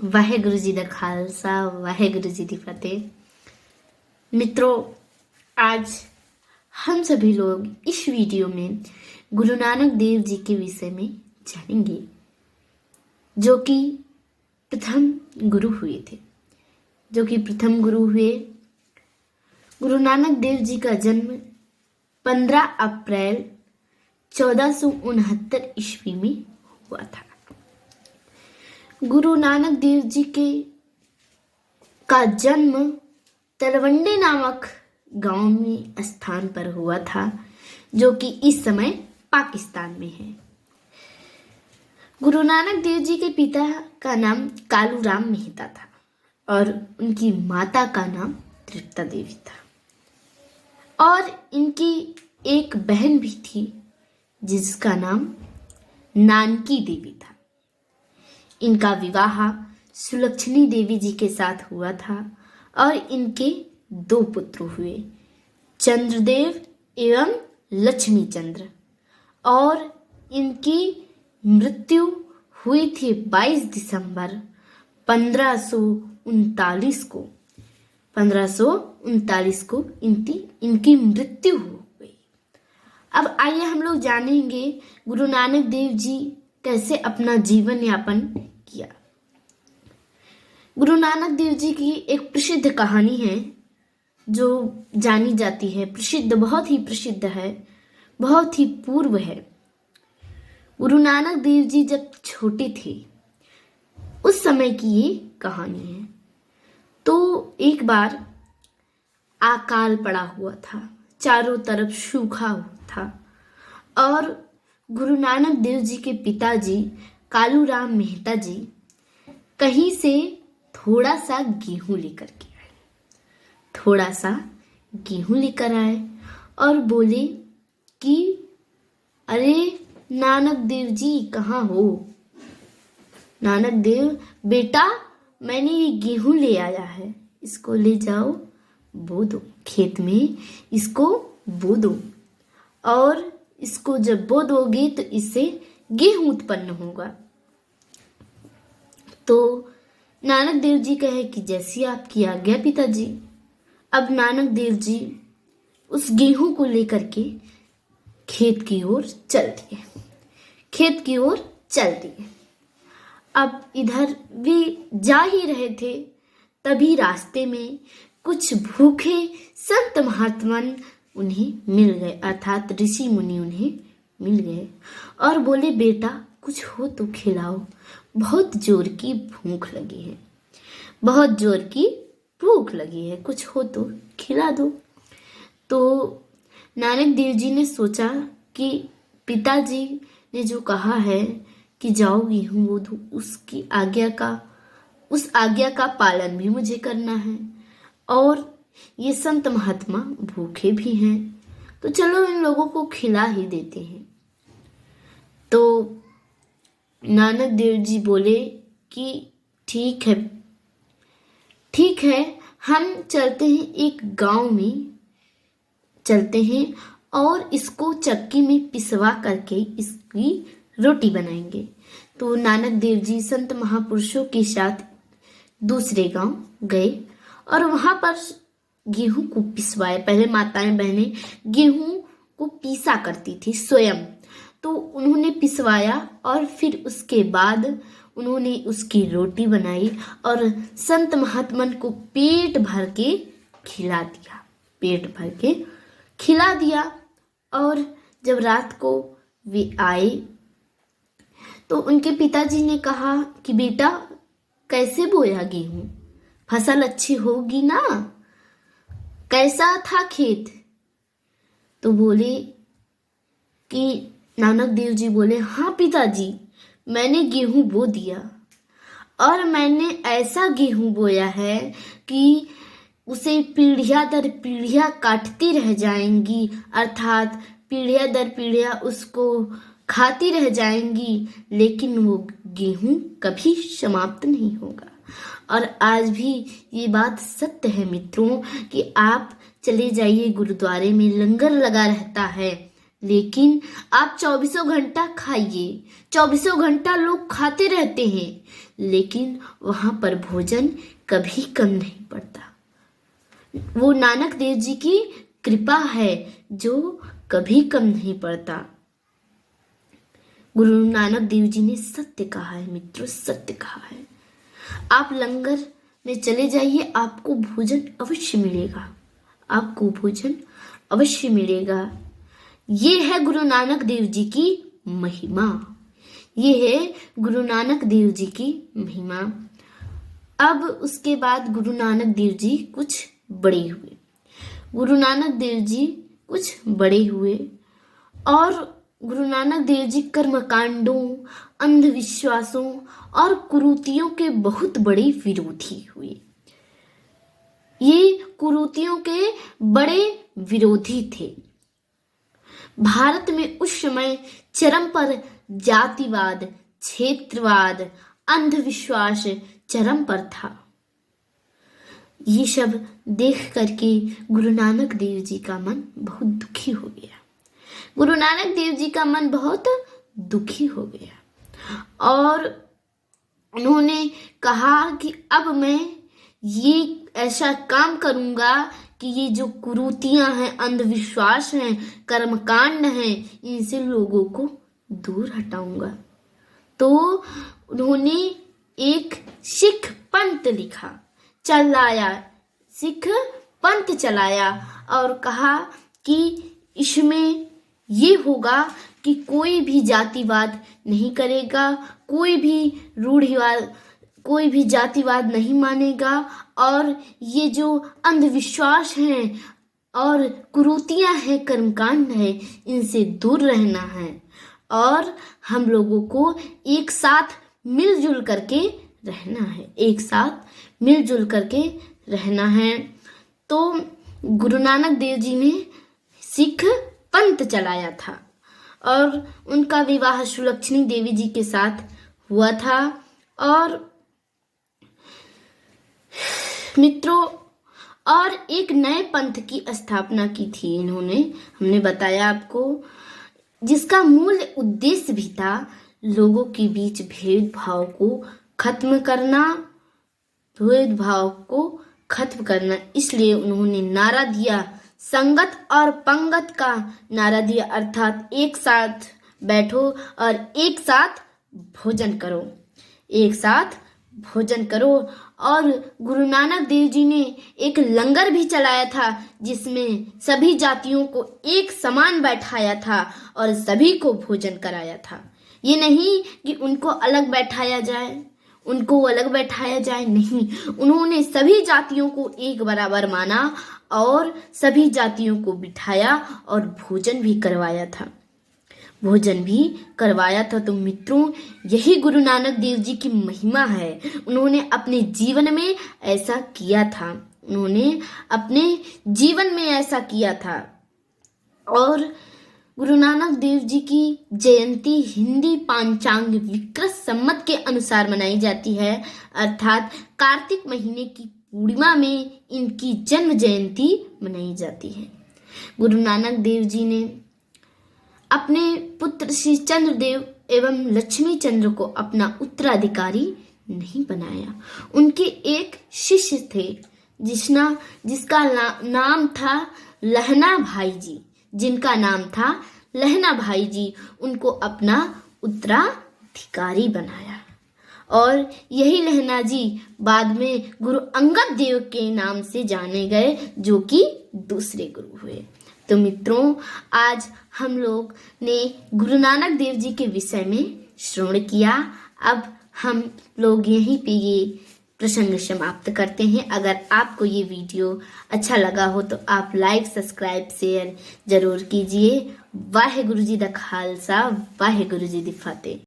वाहेगुरु जी दा खालसा वाहेगुरु जी दी फतेह। मित्रों, आज हम सभी लोग इस वीडियो में गुरु नानक देव जी के विषय में जानेंगे, जो कि प्रथम गुरु हुए थे। गुरु नानक देव जी का जन्म 15 अप्रैल 1469 ईस्वी में हुआ था। गुरु नानक देव जी का जन्म तलवंडी नामक गांव में स्थान पर हुआ था, जो कि इस समय पाकिस्तान में है। गुरु नानक देव जी के पिता का नाम कालूराम मेहता था और उनकी माता का नाम तृप्ता देवी था, और इनकी एक बहन भी थी जिसका नाम नानकी देवी था। इनका विवाह सुलक्षणी देवी जी के साथ हुआ था और इनके 2 पुत्र हुए, चंद्रदेव एवं लक्ष्मी चंद्र, और इनकी मृत्यु हुई थी 22 दिसंबर 1539 को इनकी मृत्यु हो गई। अब आइए हम लोग जानेंगे गुरु नानक देव जी कैसे अपना जीवन यापन किया। गुरु नानक देव जी की एक प्रसिद्ध कहानी है जो जानी जाती है, बहुत ही प्रसिद्ध है, बहुत ही पूर्व है। गुरु नानक देव जी जब छोटे थे उस समय की ये कहानी है। तो एक बार अकाल पड़ा हुआ था, चारों तरफ सूखा हुआ था, और गुरु नानक देव जी के पिताजी कालूराम मेहता जी कहीं से थोड़ा सा गेहूं लेकर आए और बोले कि अरे नानक देव जी कहाँ हो? नानक देव, बेटा मैंने ये गेहूं ले आया है, इसको ले जाओ बो दो, खेत में इसको बो दो, और इसको जब बो दोगे तो इससे गेहूं उत्पन्न होगा। तो नानक देव जी कहे कि जैसी आपकी आज्ञा पिताजी। अब नानक देव जी उस गेहूं को लेकर के खेत की ओर चल दिए। अब इधर वे जा ही रहे थे, तभी रास्ते में कुछ भूखे संत महात्मा उन्हें मिल गए, अर्थात ऋषि मुनि उन्हें मिल गए और बोले, बेटा कुछ हो तो खिलाओ, बहुत जोर की भूख लगी है, कुछ हो तो खिला दो। तो नानक देव जी ने सोचा कि पिताजी ने जो कहा है कि जाओ गेहूं बो दो, उस आज्ञा का पालन भी मुझे करना है, और ये संत महात्मा भूखे भी हैं, तो चलो इन लोगों को खिला ही देते हैं। तो नानक देव जी बोले कि ठीक है, हम चलते हैं, एक गांव में चलते हैं और इसको चक्की में पिसवा करके इसकी रोटी बनाएंगे। तो नानक देव जी संत महापुरुषों के साथ दूसरे गांव गए और वहां पर गेहूं को पिसवाए। पहले माताएं बहनें गेहूं को पीसा करती थी स्वयं, तो उन्होंने पिसवाया और फिर उसके बाद उन्होंने उसकी रोटी बनाई और संत महात्मन को पेट भर के खिला दिया। और जब रात को वे आए तो उनके पिताजी ने कहा कि बेटा कैसे बोया गेहूं, फसल अच्छी होगी ना, कैसा था खेत? तो बोले कि नानक देव जी बोले, हाँ पिताजी, मैंने गेहूं बो दिया, और मैंने ऐसा गेहूं बोया है कि उसे पीढ़िया दर पीढ़िया काटती रह जाएंगी, अर्थात पीढ़िया दर पीढ़िया उसको खाती रह जाएंगी, लेकिन वो गेहूं कभी समाप्त नहीं होगा। और आज भी ये बात सत्य है मित्रों कि आप चले जाइए गुरुद्वारे में, लंगर लगा रहता है, लेकिन आप 24 घंटा खाइए, 24 घंटा लोग खाते रहते हैं, लेकिन वहाँ पर भोजन कभी कम नहीं पड़ता। वो नानक देव जी की कृपा है जो कभी कम नहीं पड़ता। गुरु नानक देव जी ने सत्य कहा है मित्रों, सत्य कहा है। आप लंगर में चले जाइए, आपको भोजन अवश्य मिलेगा, आपको भोजन अवश्य मिलेगा। ये है गुरु नानक देव जी की महिमा, ये है गुरु नानक देव जी की महिमा। अब उसके बाद गुरु नानक देव जी कुछ बड़े हुए, गुरु नानक देव जी कुछ बड़े हुए और गुरु नानक देव जी कर्मकांडों, अंधविश्वासों और कुरीतियों के बहुत बड़े विरोधी हुए। ये कुरीतियों के बड़े विरोधी थे। भारत में उस समय चरम पर जातिवाद, क्षेत्रवाद, अंधविश्वास चरम पर था। ये सब देख करके गुरु नानक देव जी का मन बहुत दुखी हो गया। गुरु नानक देव जी का मन बहुत दुखी हो गया और उन्होंने कहा कि अब मैं ये ऐसा काम करूंगा कि ये जो कुरीतियां हैं, अंधविश्वास हैं, कर्मकांड हैं, इनसे लोगों को दूर हटाऊंगा। तो उन्होंने एक सिख पंथ लिखा, चलाया, सिख पंथ चलाया और कहा कि इसमें ये होगा कि कोई भी जातिवाद नहीं करेगा, कोई भी रूढ़िवाद, कोई भी जातिवाद नहीं मानेगा और ये जो अंधविश्वास हैं और कुरीतियां हैं, कर्मकांड है, इनसे दूर रहना है और हम लोगों को एक साथ मिलजुल करके रहना है, एक साथ मिलजुल करके रहना है। तो गुरु नानक देव जी ने सिख पंथ चलाया था और उनका विवाह सुलक्षणी देवी जी के साथ हुआ था। और मित्रों, और एक नए पंथ की स्थापना की थी इन्होंने, हमने बताया आपको, जिसका मूल उद्देश्य भी था लोगों के बीच भेदभाव को खत्म करना, भेदभाव को खत्म करना। इसलिए उन्होंने नारा दिया, संगत और पंगत का नारा दिया, अर्थात एक साथ बैठो और एक साथ भोजन करो, एक साथ भोजन करो। और गुरु नानक देव जी ने एक लंगर भी चलाया था जिसमें सभी जातियों को एक समान बैठाया था और सभी को भोजन कराया था। ये नहीं कि उनको अलग बैठाया जाए, उनको अलग बैठाया जाए, नहीं, उन्होंने सभी जातियों को एक बराबर माना और सभी जातियों को बिठाया और भोजन भी करवाया था, भोजन भी करवाया था। तो मित्रों, यही गुरु नानक देव जी की महिमा है। उन्होंने अपने जीवन में ऐसा किया था, उन्होंने अपने जीवन में ऐसा किया था। और गुरु नानक देव जी की जयंती हिंदी पांचांग विक्रत संवत के अनुसार मनाई जाती है, अर्थात कार्तिक महीने की पूर्णिमा में इनकी जन्म जयंती मनाई जाती है। गुरु नानक देव जी ने अपने पुत्र श्री चंद्रदेव एवं लक्ष्मी चंद्र को अपना उत्तराधिकारी नहीं बनाया। उनके एक शिष्य थे जिसका नाम था लहना भाई जी, जिनका नाम था लहना भाई जी, उनको अपना उत्तराधिकारी बनाया। और यही लहना जी बाद में गुरु अंगद देव के नाम से जाने गए, जो कि दूसरे गुरु हुए। तो मित्रों, आज हम लोग ने गुरु नानक देव जी के विषय में श्रवण किया। अब हम लोग यहीं पे ये प्रसंग समाप्त करते हैं। अगर आपको ये वीडियो अच्छा लगा हो तो आप लाइक, सब्सक्राइब, शेयर जरूर कीजिए। वाहेगुरु जी दा खालसा, वाहेगुरु जी दी फतेह।